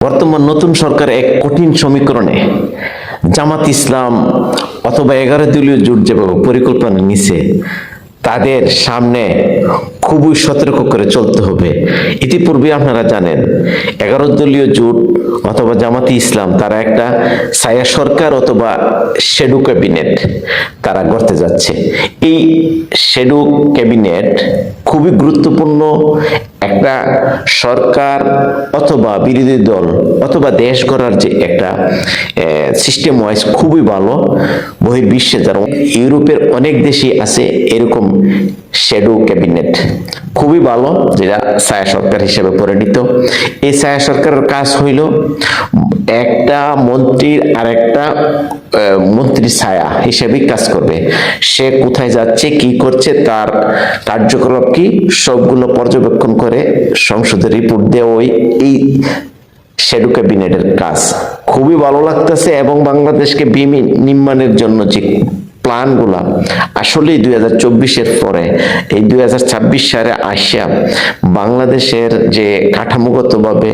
বর্তমান নতুন সরকার এক কঠিন সমীকরণে জামাত ইসলাম অথবা 11 দলীয় জোট যেভাবে পরিকল্পনা নিছে তাদের সামনে খুবই সতর্ক করে চলতে হবে। ইতিপূর্বে আপনারা জানেন 11 দলীয় জোট অথবা জামাতি ইসলাম তারা একটা ছায়া সরকার অথবা শ্যাডো ক্যাবিনেট তারা গড়তে যাচ্ছে। এই শ্যাডো ক্যাবিনেট খুবই গুরুত্বপূর্ণ। একটা সরকার অথবা বিরোধী দল অথবা দেশ গড়ার যে একটা সিস্টেম ওয়াইজ খুবই ভালো। বহির্বিশ্বে যারা ইউরোপের অনেক দেশই আছে এরকম শ্যাডো ক্যাবিনেট, খুবই ভালো, যেটা ছায়া সরকার হিসেবে পরিণত। এই ছায়া সরকারের কাজ হইল একটা মন্ত্রীর আর একটা মন্ত্রী ছায়া হিসেবে কাজ করবে। সে কোথায় যাচ্ছে, কি করছে, তার কার্যকলাপ কি, সবগুলো পর্যবেক্ষণ করে সংসদে রিপোর্ট দেওয়া এই শ্যাডো ক্যাবিনেটের কাজ। খুবই ভালো লাগতেছে এবং বাংলাদেশকে নির্মাণের জন্য যে প্ল্যানগুলা আসলেই 2024-এর পরে এই 2026 সালে আসিয়া বাংলাদেশের যে কাঠামোগতভাবে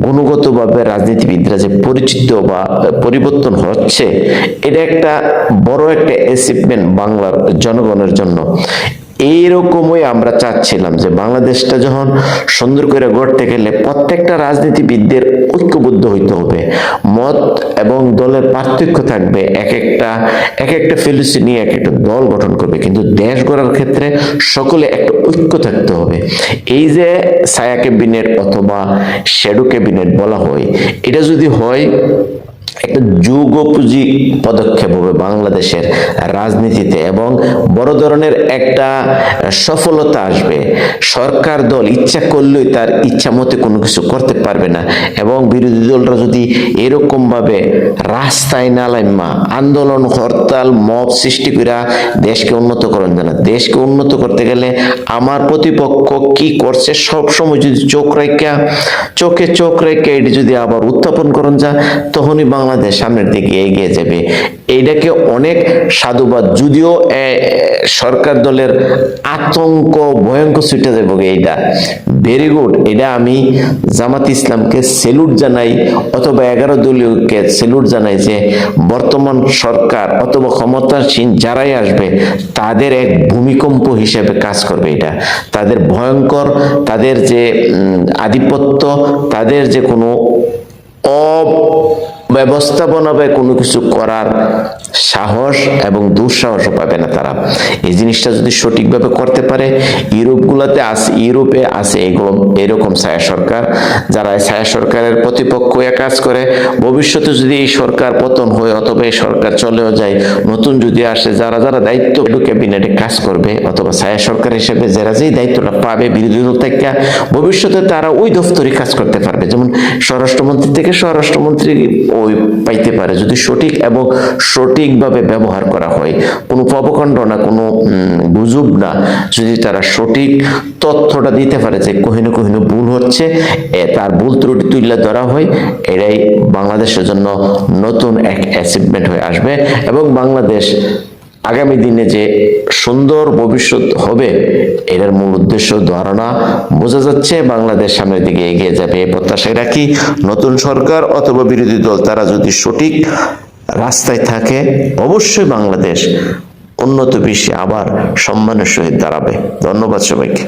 গুণগতভাবে রাজনীতিবিদরা যে পরিচিত বা পরিবর্তন হচ্ছে, এটা একটা বড় একটা অ্যাচিভমেন্ট বাংলার জনগণের জন্য। এইরকমই আমরা চাচ্ছিলাম যে বাংলাদেশটা যখন সুন্দর করে গড়তে গেলে প্রত্যেকটা রাজনীতিবিদদের ঐক্যবদ্ধ হইতে হবে। মত এবং দলের পার্থক্য থাকবে, এক একটা ফিলোসফি নিয়ে এক একটা দল গঠন করবে, কিন্তু দেশ গড়ার ক্ষেত্রে সকলে একটা ঐক্য থাকতে হবে। এই যে ছায়া ক্যাবিনেট অথবা শ্যাডো ক্যাবিনেট বলা হয়, এটা যদি হয় একটা যুগোপযোগী পদক্ষেপ হবে বাংলাদেশের রাজনীতিতে এবং বড় ধরনের একটা সফলতা আসবে। সরকার দল ইচ্ছা করলেই তার ইচ্ছা মতে কোনো কিছু করতে পারবে না এবং বিরোধী দলরা যদি এরকম ভাবে রাস্তায় না নাইমা আন্দোলন হরতাল মব সৃষ্টি করে দেশকে উন্নত করেন না। দেশকে উন্নত করতে গেলে আমার প্রতিপক্ষ কি করছে সব সময় যদি চোখে চোখ রেখে এটি যদি আবার উত্থাপন করেন যা, তখনই বাংলাদেশ সামনের দিকে এগিয়ে যাবে। এইটাকে অনেক সাধুবাদ, যদিও সরকার দলের আতঙ্ক ভয়ঙ্কর ছুটে যাবে, এইটা ভেরি গুড। এটা আমি জামাত ইসলামকে স্যালুট জানাই অথবা 11 দলীয়কে স্যালুট জানাই যে বর্তমান সরকার অথবা ক্ষমতাসীন যারাই আসবে তাদের এক ভূমিকম্প হিসেবে কাজ করবে। এটা তাদের ভয়ঙ্কর, তাদের যে আধিপত্য, তাদের যে কোনো ব্যবস্থাপনাবে কোনো কিছু করার সাহস এবং দুঃসাহস পাবে না তারা। এই জিনিসটা যদি সঠিকভাবে করতে পারে, ইউরোপে আছে এরকম ছায়া সরকার, যারা ছায়া সরকারের প্রতিপক্ষ কাজ করে। ভবিষ্যতে যদি এই সরকার পতন হয় অথবা এই সরকার চলেও যায়, নতুন যদি আসে, যারা দায়িত্ব ক্যাবিনেটে কাজ করবে অথবা ছায়া সরকার হিসেবে যারা যেই দায়িত্বটা পাবে বিরোধী দল থেকে, ভবিষ্যতে তারা ওই দপ্তরে কাজ করতে পারবে। যেমন স্বরাষ্ট্রমন্ত্রী থেকে স্বরাষ্ট্রমন্ত্রী ওই পাইতে পারে, যদি সঠিকভাবে ব্যবহার করা হয়, কোনো প্রবকাণ্ড না, কোনো গুজব না, যদি তারা সঠিক তথ্যটা দিতে পারে যে কহিনো ভুল হচ্ছে, তার ভুল ত্রুটি তুলে ধরা হয়, এটাই বাংলাদেশের জন্য নতুন এক অ্যাচিভমেন্ট হয়ে আসবে এবং বাংলাদেশ আগামী দিনে যে সুন্দর ভবিষ্যৎ হবে এটার মূল উদ্দেশ্য ধারণা বোঝা যাচ্ছে। বাংলাদেশ সামনের দিকে এগিয়ে যাবে এই প্রত্যাশায় রাখি। নতুন সরকার অথবা বিরোধী দল তারা যদি সঠিক রাস্তায় থাকে, অবশ্যই বাংলাদেশ উন্নত বিশ্বে আবার সম্মানের সহিত দাঁড়াবে। ধন্যবাদ সবাইকে।